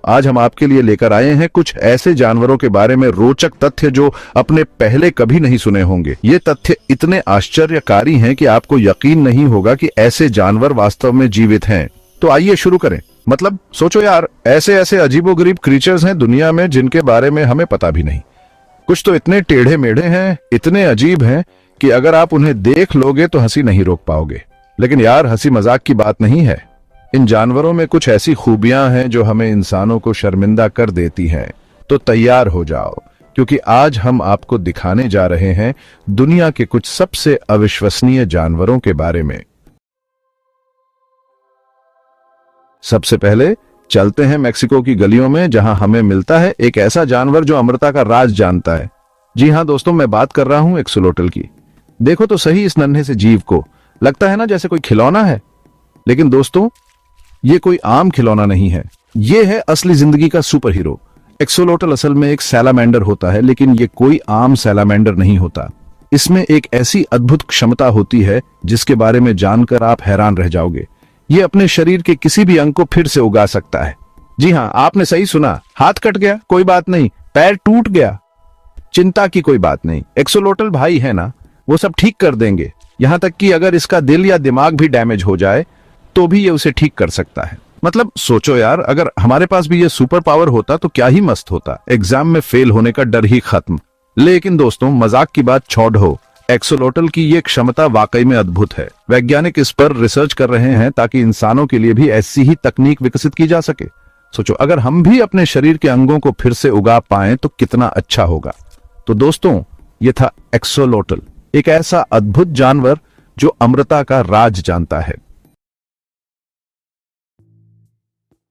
आज हम आपके लिए लेकर आए हैं कुछ ऐसे जानवरों के बारे में रोचक तथ्य जो अपने पहले कभी नहीं सुने होंगे। ये तथ्य इतने आश्चर्यकारी हैं कि आपको यकीन नहीं होगा कि ऐसे जानवर वास्तव में जीवित हैं। तो आइए शुरू करें। मतलब सोचो यार, ऐसे ऐसे अजीबोगरीब क्रीचर्स हैं दुनिया में जिनके बारे में हमें पता भी नहीं। कुछ तो इतने टेढ़े मेढ़े हैं, इतने अजीब हैं कि अगर आप उन्हें देख लोगे तो हंसी नहीं रोक पाओगे। लेकिन यार, हंसी मजाक की बात नहीं है। इन जानवरों में कुछ ऐसी खूबियां हैं जो हमें इंसानों को शर्मिंदा कर देती हैं। तो तैयार हो जाओ, क्योंकि आज हम आपको दिखाने जा रहे हैं दुनिया के कुछ सबसे अविश्वसनीय जानवरों के बारे में। सबसे पहले चलते हैं मेक्सिको की गलियों में, जहां हमें मिलता है एक ऐसा जानवर जो अमृता का राज जानता है। जी हां दोस्तों, मैं बात कर रहा हूं एक्सोलोटल की। देखो तो सही इस नन्हे से जीव को, लगता है ना जैसे कोई खिलौना है। लेकिन दोस्तों, ये कोई आम खिलौना नहीं है। ये है असली जिंदगी का सुपर हीरो। एक्सोलोटल असल में एक सैलामेंडर होता है, लेकिन ये कोई आम सैलामेंडर नहीं होता। इसमें एक ऐसी अद्भुत क्षमता होती है जिसके बारे में जानकर आप हैरान रह जाओगे। ये अपने शरीर के किसी भी अंग को फिर से उगा सकता है। जी हां, आपने सही सुना। हाथ कट गया, कोई बात नहीं। पैर टूट गया, चिंता की कोई बात नहीं। एक्सोलोटल भाई है ना, वो सब ठीक कर देंगे। यहां तक कि अगर इसका दिल या दिमाग भी डैमेज हो जाए तो भी ये उसे ठीक कर सकता है। मतलब सोचो यार, अगर हमारे पास भी ये सुपर पावर होता तो क्या ही मस्त होता। एग्जाम में फेल होने का डर ही खत्म। लेकिन दोस्तों, मजाक की बात छोड़ो, एक्सोलोटल की ये क्षमता वाकई में अद्भुत है। वैज्ञानिक इस पर रिसर्च कर रहे हैं ताकि इंसानों के लिए भी ऐसी ही तकनीक विकसित की जा सके। सोचो, अगर हम भी अपने शरीर के अंगों को फिर से उगा पाएं तो कितना अच्छा होगा। तो दोस्तों, ये था एक्सोलोटल, एक ऐसा अद्भुत जानवर जो अमृता का राज जानता है।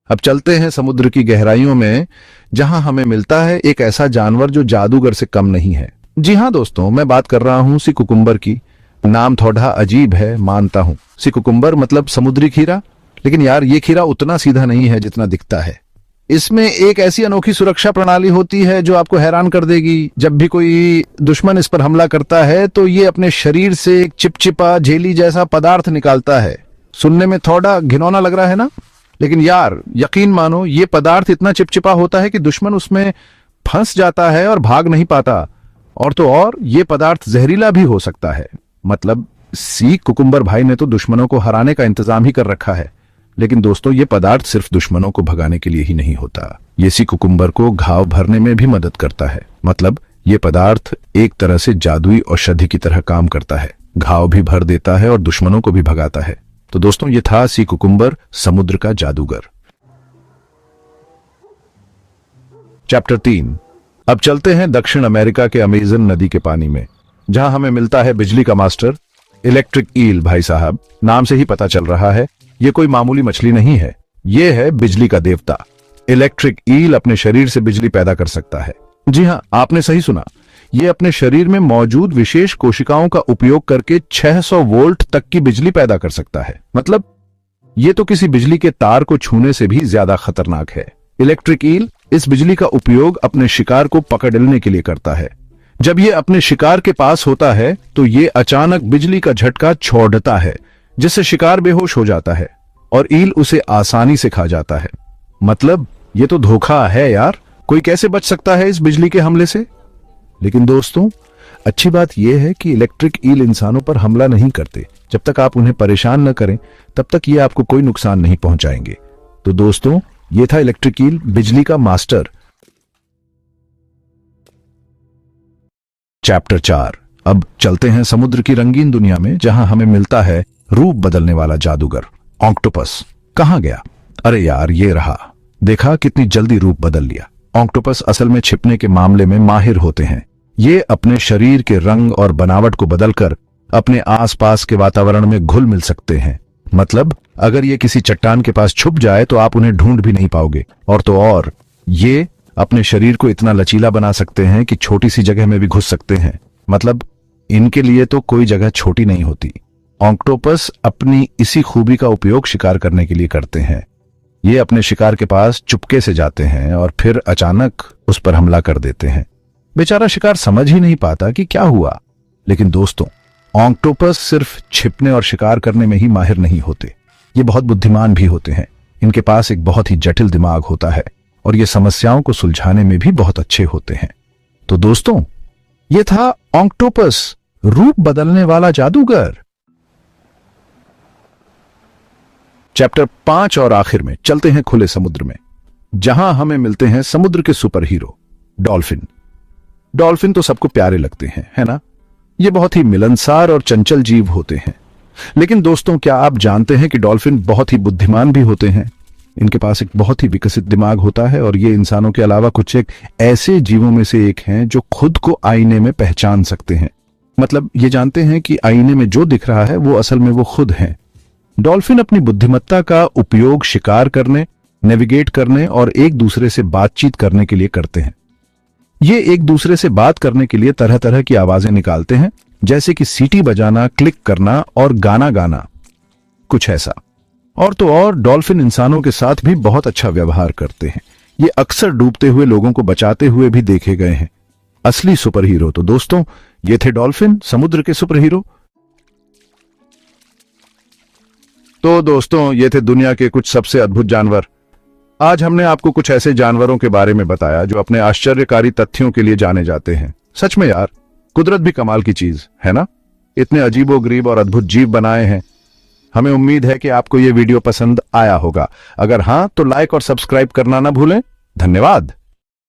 अब चलते हैं समुद्र की गहराइयों में, जहां हमें मिलता है एक ऐसा जानवर जो जादूगर से कम नहीं है। जी हां दोस्तों, मैं बात कर रहा हूं सी कुकुम्बर की। नाम थोड़ा अजीब है, मानता हूं। सी कुकुम्बर मतलब समुद्री खीरा। लेकिन यार, ये खीरा उतना सीधा नहीं है जितना दिखता है। इसमें एक ऐसी अनोखी सुरक्षा प्रणाली होती है जो आपको हैरान कर देगी। जब भी कोई दुश्मन इस पर हमला करता है तो ये अपने शरीर से एक चिपचिपा झेली जैसा पदार्थ निकालता है। सुनने में थोड़ा घिनौना लग रहा है ना, लेकिन यार यकीन मानो, ये पदार्थ इतना चिपचिपा होता है कि दुश्मन उसमें फंस जाता है और भाग नहीं पाता। और तो और, ये पदार्थ जहरीला भी हो सकता है। मतलब सी कुकुम्बर भाई ने तो दुश्मनों को हराने का इंतजाम ही कर रखा है। लेकिन दोस्तों, ये पदार्थ सिर्फ दुश्मनों को भगाने के लिए ही नहीं होता। ये सी कुकुम्बर को घाव भरने में भी मदद करता है। मतलब ये पदार्थ एक तरह से जादुई औषधि की तरह काम करता है। घाव भी भर देता है और दुश्मनों को भी भगाता है। तो दोस्तों, ये था सी कुकुम्बर, समुद्र का जादूगर। चैप्टर 3। अब चलते हैं दक्षिण अमेरिका के अमेजन नदी के पानी में, जहां हमें मिलता है बिजली का मास्टर, इलेक्ट्रिक ईल। भाई साहब, नाम से ही पता चल रहा है ये कोई मामूली मछली नहीं है। ये है बिजली का देवता। इलेक्ट्रिक ईल अपने शरीर से बिजली पैदा कर सकता है। जी हां, आपने सही सुना। ये अपने शरीर में मौजूद विशेष कोशिकाओं का उपयोग करके 600 वोल्ट तक की बिजली पैदा कर सकता है। मतलब ये तो किसी बिजली के तार को छूने से भी ज्यादा खतरनाक है। इलेक्ट्रिक ईल इस बिजली का उपयोग अपने शिकार को पकड़ने के लिए करता है। जब ये अपने शिकार के पास होता है तो ये अचानक बिजली का झटका छोड़ता है, जिससे शिकार बेहोश हो जाता है और ईल उसे आसानी से खा जाता है। मतलब ये तो धोखा है यार। कोई कैसे बच सकता है इस बिजली के हमले से? लेकिन दोस्तों, अच्छी बात यह है कि इलेक्ट्रिक ईल इंसानों पर हमला नहीं करते। जब तक आप उन्हें परेशान न करें, तब तक ये आपको कोई नुकसान नहीं पहुंचाएंगे। तो दोस्तों, ये था इलेक्ट्रिक ईल, बिजली का मास्टर। चैप्टर 4। अब चलते हैं समुद्र की रंगीन दुनिया में, जहां हमें मिलता है रूप बदलने वाला जादूगर, ऑक्टोपस। कहां गया? अरे यार, ये रहा। देखा कितनी जल्दी रूप बदल लिया। ऑक्टोपस असल में छिपने के मामले में माहिर होते हैं। ये अपने शरीर के रंग और बनावट को बदलकर अपने आसपास के वातावरण में घुल मिल सकते हैं। मतलब अगर ये किसी चट्टान के पास छुप जाए तो आप उन्हें ढूंढ भी नहीं पाओगे। और तो और, ये अपने शरीर को इतना लचीला बना सकते हैं कि छोटी सी जगह में भी घुस सकते हैं। मतलब इनके लिए तो कोई जगह छोटी नहीं होती। ऑक्टोपस अपनी इसी खूबी का उपयोग शिकार करने के लिए करते हैं। ये अपने शिकार के पास चुपके से जाते हैं और फिर अचानक उस पर हमला कर देते हैं। बेचारा शिकार समझ ही नहीं पाता कि क्या हुआ। लेकिन दोस्तों, ऑक्टोपस सिर्फ छिपने और शिकार करने में ही माहिर नहीं होते। ये बहुत बुद्धिमान भी होते हैं। इनके पास एक बहुत ही जटिल दिमाग होता है और ये समस्याओं को सुलझाने में भी बहुत अच्छे होते हैं। तो दोस्तों, ये था ऑक्टोपस, रूप बदलने वाला जादूगर। चैप्टर 5 और आखिर में चलते हैं खुले समुद्र में, जहां हमें मिलते हैं समुद्र के सुपर हीरो डॉल्फिन। डॉल्फिन तो सबको प्यारे लगते हैं, है ना? ये बहुत ही मिलनसार और चंचल जीव होते हैं। लेकिन दोस्तों, क्या आप जानते हैं कि डॉल्फिन बहुत ही बुद्धिमान भी होते हैं? इनके पास एक बहुत ही विकसित दिमाग होता है और ये इंसानों के अलावा कुछ एक ऐसे जीवों में से एक हैं जो खुद को आईने में पहचान सकते हैं। मतलब ये जानते हैं कि आईने में जो दिख रहा है वो असल में वो खुद हैं। डॉल्फिन अपनी बुद्धिमत्ता का उपयोग शिकार करने, नेविगेट करने और एक दूसरे से बातचीत करने के लिए करते हैं। ये एक दूसरे से बात करने के लिए तरह तरह की आवाजें निकालते हैं, जैसे कि सीटी बजाना, क्लिक करना और गाना गाना, कुछ ऐसा। और तो और डॉल्फिन इंसानों के साथ भी बहुत अच्छा व्यवहार करते हैं। ये अक्सर डूबते हुए लोगों को बचाते हुए भी देखे गए हैं। असली सुपर हीरो। तो दोस्तों, ये थे डॉल्फिन, समुद्र के सुपर हीरो। तो दोस्तों, ये थे दुनिया के कुछ सबसे अद्भुत जानवर। आज हमने आपको कुछ ऐसे जानवरों के बारे में बताया जो अपने आश्चर्यकारी तथ्यों के लिए जाने जाते हैं। सच में यार, कुदरत भी कमाल की चीज है ना? इतने अजीबोगरीब और अद्भुत जीव बनाए हैं। हमें उम्मीद है कि आपको यह वीडियो पसंद आया होगा। अगर हां, तो लाइक और सब्सक्राइब करना ना भूलें। धन्यवाद।